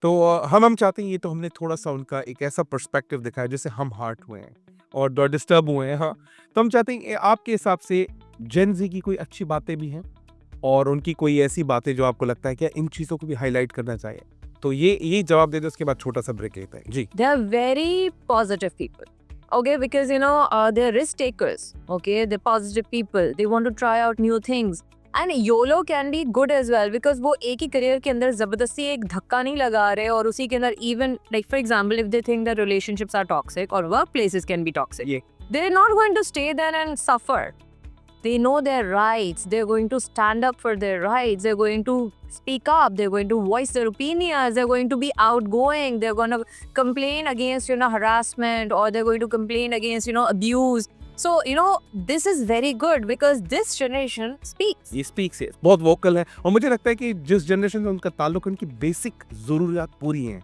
तो हम चाहते हैं, ये तो हमने थोड़ा-सा उनका एक ऐसा पर्सपेक्टिव दिखाया जैसे हम हर्ट हुए हैं और डिस्टर्ब हुए हैं, हाँ। तो हम चाहते हैं कि आपके हिसाब से जेन ज़ी की कोई अच्छी बातें भी हैं और उनकी कोई ऐसी बातें जो आपको लगता है कि इन चीज़ों को भी हाइलाइट करना चाहिए? तो ये जवाब दे दें, उसके बाद छोटा-सा ब्रेक लेते हैं। जी। They are very positive people. Okay, because they're risk takers. Okay, they're positive people. They want to try out new things. And YOLO can be good as well because वो एक ही करियर के अंदर जबरदस्ती एक धक्का नहीं लगा रहे और उसी के अंदर even like for example if they think that relationships are toxic or workplaces can be toxic, ये they're not going to stay there and suffer. They know their rights. They're going to stand up for their rights. They're going to speak up. They're going to voice their opinions. They're going to be outgoing. They're going to complain against, harassment, or they're going to complain against, abuse. So, this is very good because this generation speaks. ये speaks है, बहुत vocal है और मुझे लगता है कि जिस जनरेशन से उनका ताल्लुक है, उनकी बेसिक ज़रूरियात पूरी हैं।